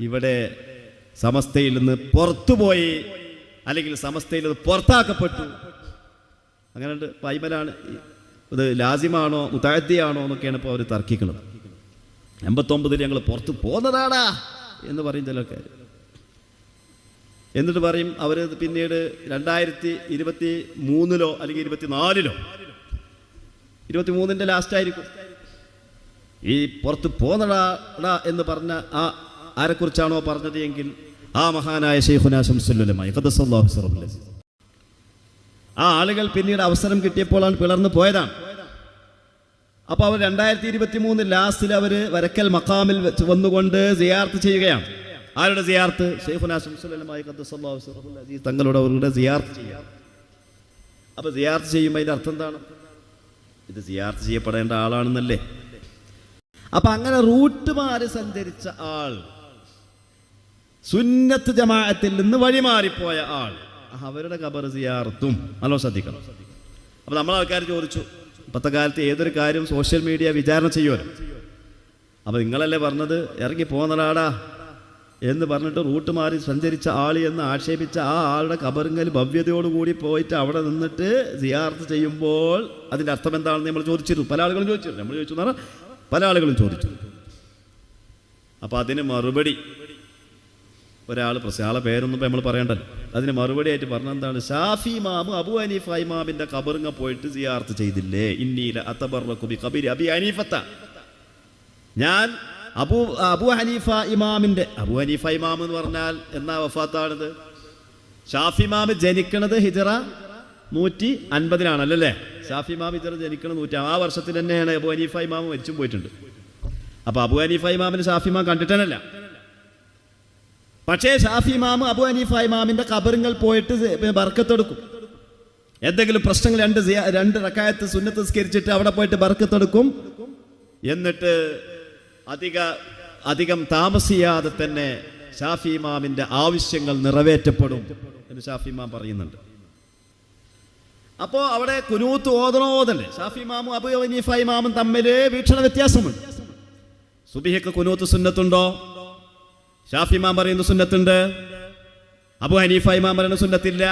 ഇവിടെ സമസ്തയിൽ നിന്ന് പുറത്തുപോയി, അല്ലെങ്കിൽ സമസ്തയിൽ നിന്ന് പുറത്താക്കപ്പെട്ടു. അങ്ങനെ പൈമലാണ് ഇത് ലാസിമാണോ മുതഅദ്ദിയാണോ എന്നൊക്കെയാണ് ഇപ്പോൾ അവർ തർക്കിക്കുന്നത്. 89 ഞങ്ങൾ പുറത്ത് പോന്നതാടാ എന്ന് പറയും ചില ആൾക്കാർ. എന്നിട്ട് പറയും അവർ പിന്നീട് 2023 അല്ലെങ്കിൽ 24 23 ലാസ്റ്റായിരിക്കും ഈ പുറത്ത് പോന്നടാ എന്ന് പറഞ്ഞ ആരെക്കുറിച്ചാണോ പറഞ്ഞത് എങ്കിൽ ആ മഹാനായ ശൈഖുനാ ശംസുൽ ഉലമാ ഖദ്ദസല്ലാഹു സിറഹുൽ അസീസ്. ആ ആളുകൾ പിന്നീട് അവസരം കിട്ടിയപ്പോഴാണ് പിളർന്നു പോയതാണ്. അപ്പോൾ അവർ 2023 ലാസ്റ്റിൽ അവർ വരക്കൽ മഖാമിൽ വന്നുകൊണ്ട് സിയാറത്ത് ചെയ്യുകയാണ്. ആരുടെ സിയാറത്ത്? ശൈഖുനാ ശംസുൽ ഉലമാ ഖദ്ദസല്ലാഹു സിറഹുൽ അസീസ് തങ്ങളുടെ അവരുടെ സിയാറത്ത് ചെയ്യാം. അപ്പോൾ സിയാറത്ത് ചെയ്യുമ്പോൾ അതിൻ്റെ അർത്ഥം എന്താണ്? ഇത് സിയാറത്ത് ചെയ്യപ്പെടേണ്ട ആളാണെന്നല്ലേ. അപ്പം അങ്ങനെ റൂട്ട് മാറി സഞ്ചരിച്ച ആൾ, സുന്നത്ത് ജമാഅത്തിൽ നിന്ന് വഴിമാറിപ്പോയ ആൾ, അവരുടെ ഖബർ സിയാറത്തും നല്ലോ ശ്രദ്ധിക്കണം. അപ്പം നമ്മളെ ആൾക്കാർ ചോദിച്ചു, ഇപ്പോഴത്തെ കാലത്ത് ഏതൊരു കാര്യം സോഷ്യൽ മീഡിയ വിചാരണ ചെയ്യുമല്ലോ. അപ്പം നിങ്ങളല്ലേ പറഞ്ഞത് ഇറങ്ങി പോന്നടാടാ എന്ന് പറഞ്ഞിട്ട് റൂട്ട് മാറി സഞ്ചരിച്ച ആൾ എന്ന് ആക്ഷേപിച്ച ആ ആളുടെ ഖബറിങ്കൽ ഭവ്യതയോടുകൂടി പോയിട്ട് അവിടെ നിന്നിട്ട് സിയാറത്ത് ചെയ്യുമ്പോൾ അതിൻ്റെ അർത്ഥം എന്താണെന്ന് നമ്മൾ ചോദിച്ചിരുന്നു. പല ആളുകളും ചോദിച്ചിരുന്നു. നമ്മൾ ചോദിച്ചു എന്ന് പറഞ്ഞാൽ പല ആളുകളും ചോദിച്ചു. അപ്പോൾ അതിന് മറുപടി ഒരാൾ ആളെ പേരൊന്നും ഇപ്പോൾ നമ്മൾ പറയണ്ടല്ലോ. അതിന് മറുപടി ആയിട്ട് പറഞ്ഞെന്താണ്? ഷാഫി ഇമാമും അബു ഹനീഫ ഇമാമിൻ്റെ ഖബറിങ്ങ പോയിട്ട് സിയാറത്ത് ചെയ്തില്ലേ? ഇന്നീല അതബറഖു ബി ഖബരി അബി ഹനീഫത്ത. ഞാൻ അബു ഹനീഫ ഇമാമിൻ്റെ, അബു ഹനീഫ ഇമാം എന്ന് പറഞ്ഞാൽ എന്നാ വഫാത്താണിത്? ഷാഫി ഇമാം ജനിക്കണത് ഹിജറ 150 ഷാഫി ഇമാം ഹിജറ ജനിക്കണത് 100. ആ വർഷത്തിൽ തന്നെയാണ് അബു ഹനീഫ ഇമാം മരിച്ചും പോയിട്ടുണ്ട്. അപ്പോൾ അബു ഹനീഫ ഇമാമിന് ഷാഫി ഇമാം കണ്ടിട്ടല്ല. പക്ഷേ ഷാഫി ഇമാം അബു ഹനീഫ ഇമാമിൻ്റെ ഖബറിങ്ങൾ പോയിട്ട് ബർക്കത്തെടുക്കും. എന്തെങ്കിലും പ്രശ്നങ്ങൾ 2 റക്അത്ത് സുന്നത്ത് നിസ്കരിച്ചിട്ട് അവിടെ പോയിട്ട് ബർക്കത്തെടുക്കും. എന്നിട്ട് അധികം താമസിയാതെ തന്നെ ഷാഫി ഇമാമിൻ്റെ ആവശ്യങ്ങൾ നിറവേറ്റപ്പെടും എന്ന് ഷാഫി ഇമാം പറയുന്നുണ്ട്. അപ്പോൾ അവിടെ കുനൂത്ത് ഓതണോതല്ലേ? ഷാഫി ഇമാമും അബു ഹനീഫ ഇമാമും തമ്മിൽ വീക്ഷണ വ്യത്യാസമുണ്ട്. സുബഹിക്ക് കുനൂത്ത് സുന്നത്തുണ്ടോ? ഷാഫി ഇമാം പറയുന്ന സുന്നത്തുണ്ട്, അബു ഹനീഫ ഇമാം പറയുന്ന സുന്നത്തില്ല.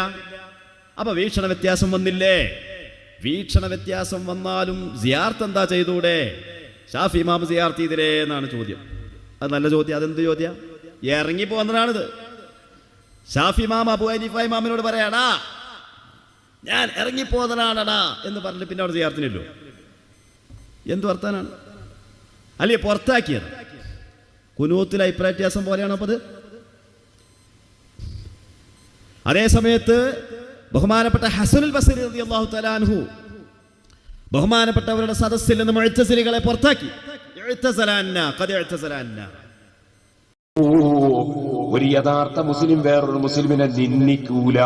അപ്പോൾ വീക്ഷണ വ്യത്യാസം വന്നില്ലേ? വീക്ഷണ വ്യത്യാസം വന്നാലും സിയാറത്ത് എന്താ ചെയ്തൂടെ? ഷാഫി ഇമാം സിയാറത്ത് ചെയ്തില്ലേ എന്നാണ് ചോദ്യം. അത് നല്ല ചോദ്യം. അതെന്ത് ചോദ്യം? ഇറങ്ങി പോകുന്നതാണിത്. ഷാഫി ഇമാം അബു ഹനീഫ ഇമാമിനോട് പറയാടാ ഞാൻ ഇറങ്ങിപ്പോന്നതാണടാ എന്ന് പറഞ്ഞിട്ട് പിന്നെ അവിടെ സിയാറത്തിനല്ലോ. എന്ത് വർത്താനാണ്? അല്ലേ പുറത്താക്കിയത്? കുനൂത്തിൽ അഭിപ്രായ വ്യത്യാസം പോലെയാണോ അപ്പോൾ അത്? അതേ സമയത്ത് ബഹുമാനപ്പെട്ട ഹസനുൽ ബസരി റളിയല്ലാഹു തആല അൻഹു ബഹുമാനപ്പെട്ടവരുടെ സദസ്സിൽ നിന്ന് മുഅ്തസിലികളെ പുറത്താക്കി. ഒരു യഥാർത്ഥ മുസ്ലിം വേറൊരു മുസ്ലിമിനെ നിന്ദിക്കൂല.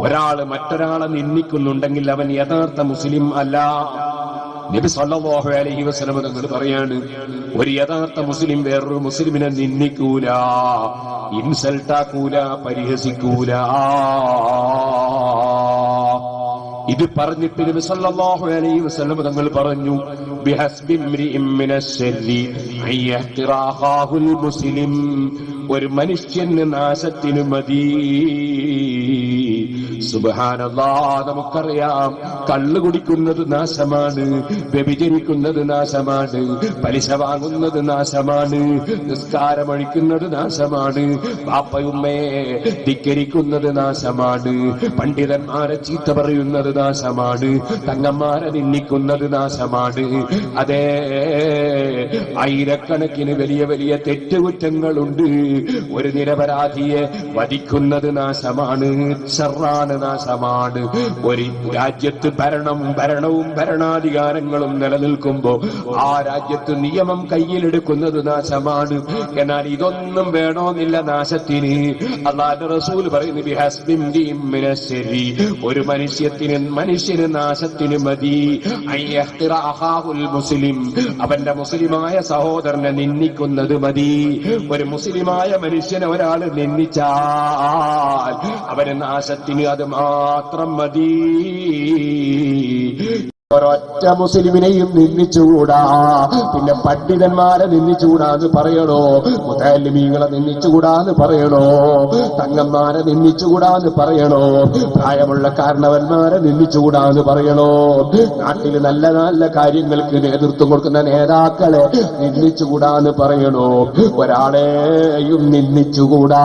ഒരാള് മറ്റൊരാളെ നിന്ദിക്കുന്നുണ്ടെങ്കിൽ അവൻ യഥാർത്ഥ മുസ്ലിം അല്ല. നബി സല്ലല്ലാഹു അലൈഹി വസല്ലം തങ്ങൾ പറയാണ്, ഒരു യഥാർത്ഥ മുസ്ലിം വേറൊരു മുസ്ലിമിനെ നിന്ദിക്കൂല, ഇൻസൾട്ടാക്കൂല, പരിഹസിക്കൂല. ഇത് പറഞ്ഞിട്ട് നബി സല്ലല്ലാഹു അലൈഹി വസല്ലം തങ്ങൾ പറഞ്ഞു, ബിഹസ്ബി ഇംരിഇൻ മിനശ്ശർരി അയ്യഹ്തിറാഖാഹുൽ മുസ്ലിം. ഒരു മനുഷ്യന് നാശത്തിന് മതി. സുബ്ഹാനല്ലാഹ്. നമുക്കറിയാം കള്ള് കുടിക്കുന്നത് നാശമാണ്, വ്യഭിചരിക്കുന്നത് നാശമാണ്, പലിശ വാങ്ങുന്നത് നാശമാണ്, നിസ്കാരമഴിക്കുന്നത് നാശമാണ്, ബാപ്പയുമ്മയെ ധിക്കരിക്കുന്നത് നാശമാണ്, പണ്ഡിതന്മാരെ ചീത്ത പറയുന്നത് നാശമാണ്, തങ്ങന്മാരെ നിന്ദിക്കുന്നത് നാശമാണ്. അതേ, ആയിരക്കണക്കിന് വലിയ വലിയ തെറ്റുകുറ്റങ്ങളുണ്ട്. ഒരു നിരപരാധിയെ വധിക്കുന്നത് നാശമാണ്, ഷർറാണ്, നാശമാണ്. ഒരു രാജ്യത്ത് ഭരണവും ഭരണാധികാരങ്ങളും നിലനിൽക്കുമ്പോ ആ രാജ്യത്ത് നിയമം കയ്യിലെടുക്കുന്നത് നാശമാണ്. എന്നാൽ ഇതൊന്നും വേണമെന്നില്ല നാശത്തിന്. അല്ലാഹുവിന്റെ റസൂൽ പറയുന്നു, ബിഹസ്ബി ഇംരിഇൻ മിനശ്ശർരി. ഒരു മനുഷ്യന് നാശത്തിന് മതി അയ്യഹ്തിറാഖാഹുൽ മുസ്ലിം. അവന്റെ മുസ്ലിമായ സഹോദരനെ നിന്ദിക്കുന്നത് മതി. ഒരു മുസ്ലിമായ മനുഷ്യനെ ഒരാൾ നിന്ദിച്ചാൽ അവന് നാശത്തിന് അത് മാത്രം മതി. ഒരൊറ്റ മുസ്ലിമിനെയും നിന്ദിച്ചുകൂടാ. പിന്നെ പണ്ഡിതന്മാരെ നിന്ദിച്ചുകൂടാന്ന് പറയണോ, മുതല്ലിമീങ്ങളെ നിന്ദിച്ചുകൂടാന്ന് പറയണോ, തങ്ങന്മാരെ നിന്ദിച്ചുകൂടാന്ന് പറയണോ, പ്രായമുള്ള കാരണവന്മാരെ നിന്ദിച്ചുകൂടാന്ന് പറയണോ, നാട്ടിൽ നല്ല നല്ല കാര്യങ്ങൾക്ക് നേതൃത്വം കൊടുക്കുന്ന നേതാക്കളെ നിന്ദിച്ചുകൂടാന്ന് പറയണോ, ഒരാളെയും നിന്ദിച്ചുകൂടാ.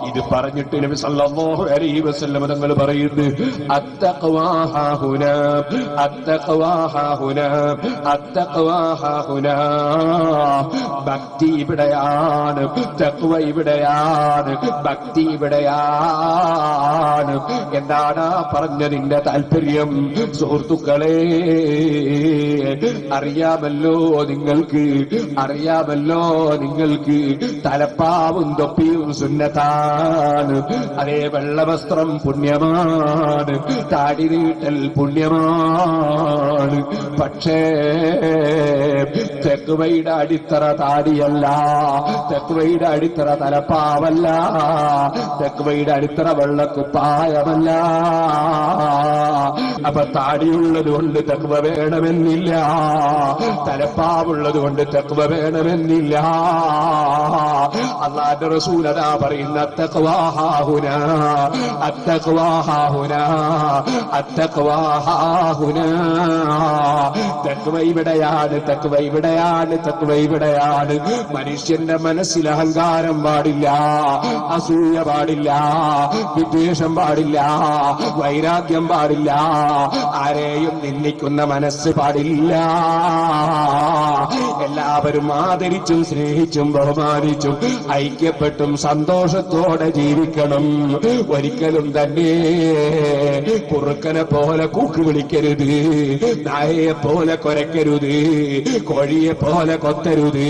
ഇത് പറഞ്ഞിട്ട് നബി സല്ലല്ലാഹു അലൈഹി വസല്ലം തങ്ങൾ പറയുന്നു, അത്തഖ്വാ ഹാഹുനാ, അത്തഖ്വാ ഹാഹുനാ, അത്തഖ്വാ ഹാഹുനാ. ഭക്തി ഇവിടെയാണ്, തഖ്വ ഇവിടെയാണ്, ഭക്തി ഇവിടെയാണ്. എന്താണ് പറഞ്ഞതിന്റെ താല്പര്യം? സുഹൃത്തുക്കളെ, അറിയാമല്ലോ നിങ്ങൾക്ക്, അറിയാമല്ലോ നിങ്ങൾക്ക്, തലപ്പാവും തൊപ്പിയും സുന്നത്താണ്. അതേ വെള്ളവസ്ത്രം പുണ്യമാണ്, താടി നീട്ടൽ പുണ്യമാണ്. പക്ഷേ തെക്കുവയുടെ അടിത്തറ താടിയല്ല, തെക്കുവയുടെ അടിത്തറ തലപ്പാവല്ല, തെക്കുവയുടെ അടിത്തറ വെള്ളക്കുപ്പായമല്ല. അപ്പൊ താടിയുള്ളത് കൊണ്ട് തെക്കുവ വേണമെന്നില്ല, തലപ്പാവുള്ളത് കൊണ്ട് തെക്കുവ വേണമെന്നില്ല. അല്ലാഹുവിന്റെ റസൂൽ അതാ പറയുന്ന, അത്തഖ്വാ ഹാഹുനാ, അത്തഖ്വാ ഹാഹുനാ, അത്തഖ്വാ ഹാഹുനാ. തഖ്വ ഇവിടെയാണ്, തഖ്വ ഇവിടെയാണ്, തഖ്വ ഇവിടെയാണ്. മനുഷ്യന്റെ മനസ്സിൽ അഹങ്കാരം പാടില്ല, അസൂയ പാടില്ല, വിദ്വേഷം പാടില്ല, വൈരാഗ്യം പാടില്ല, ആരെയും നിന്ദിക്കുന്ന മനസ്സ് പാടില്ല. എല്ലാവരും ആദരിച്ചും സ്നേഹിച്ചും ബഹുമാനിച്ചും ഐക്യപ്പെട്ടും സന്തോഷത്തോടെ ജീവിക്കണം. ഒരിക്കലും തന്നെ കുറുക്കനെ പോലെ കൂക്ക് വിളിക്കരുത്, നായയെ പോലെ കൊരക്കരുത്, കോഴിയെ പോലെ കൊത്തരുത്,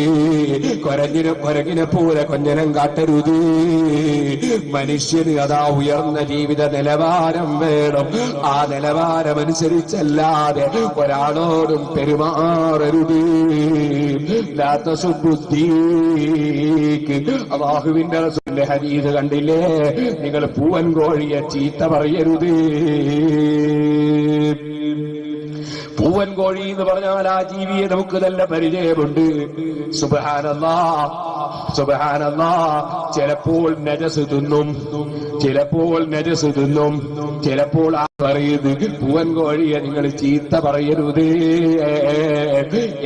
കൊരങ്ങിനെ പോലെ കൊഞ്ഞനം കാട്ടരുത്. മനുഷ്യന് അതാ ഉയർന്ന ജീവിത നിലവാരം വേണം. ആ നിലവാരമനുസരിച്ചല്ലാതെ ഒരാളോടും പെരുമാറരുത്. അല്ലാഹുവിന്റെ റസൂലിന്റെ ഹദീസ് കണ്ടില്ലേ? നിങ്ങൾ പൂവൻ കോഴിയെ ചീത്ത പറയരുത്. പൂവൻ കോഴി എന്ന് പറഞ്ഞാൽ ആ ജീവിയെ നമുക്ക് നല്ല പരിചയമുണ്ട്. സുബ്ഹാനല്ലാഹ്, സുബ്ഹാനല്ലാഹ്. ചിലപ്പോൾ നജസ് തിന്നും, ചിലപ്പോൾ നജസ് തിന്നും, ചിലപ്പോൾ പറയുന്നത് പൂവൻ കോഴിയെ നിങ്ങൾ ചീത്ത പറയരുത്.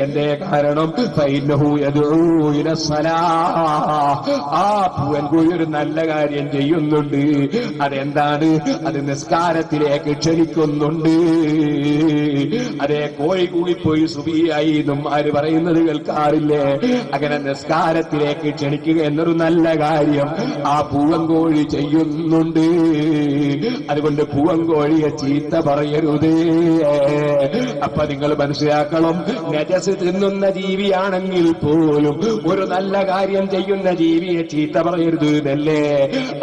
എന്തേ കാരണം? ഫഇന്നഹു യദ്ഉ ഇലസ്സലാഹ്. ആ പൂവൻ കോഴി ഒരു നല്ല കാര്യം ചെയ്യുന്നുണ്ട്. അതെന്താണ്? അത് നിസ്കാരത്തിലേക്ക് ക്ഷണിക്കുന്നുണ്ട്. അതേ കോഴി കൂടിപ്പോയി സുബിയായി എന്നും ആര് പറയുന്നത് കേൾക്കാറില്ലേ? അങ്ങനെ നിസ്കാരത്തിലേക്ക് ക്ഷണിക്കുക എന്നൊരു നല്ല കാര്യം ആ പൂവൻ കോഴി ചെയ്യുന്നുണ്ട്. അതുകൊണ്ട് പൂവൻ കോഴിയെ ചീത്ത പറയരുത്. അപ്പൊ നിങ്ങൾ മനസ്സിലാക്കണം, നജസ് തിന്നുന്ന ജീവിയാണെങ്കിൽ പോലും ഒരു നല്ല കാര്യം ചെയ്യുന്ന ജീവിയെ ചീത്ത പറയരുത് എന്നല്ലേ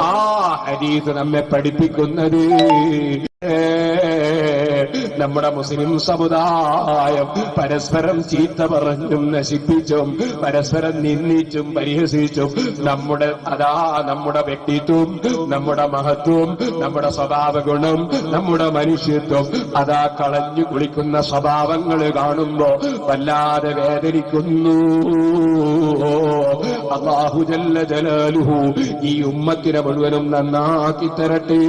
ആ ഹദീസ് നമ്മെ പഠിപ്പിക്കുന്നത്. നമ്മുടെ മുസ്ലിം സമുദായം പരസ്പരം ചീത്ത പറഞ്ഞും നശിപ്പിച്ചും പരസ്പരം നിന്ദിച്ചും പരിഹസിച്ചും നമ്മുടെ വ്യക്തിത്വം, നമ്മുടെ മഹത്വം, നമ്മുടെ സ്വഭാവ ഗുണം, നമ്മുടെ മനുഷ്യത്വം അതാ കളഞ്ഞു കുളിക്കുന്ന സ്വഭാവങ്ങൾ കാണുമ്പോ വല്ലാതെ വേദനിക്കുന്നു. അല്ലാഹു ജല്ല ജലാലുഹു ഈ ഉമ്മത്തിനെ മുഴുവനും നന്നാക്കി തരട്ടെ.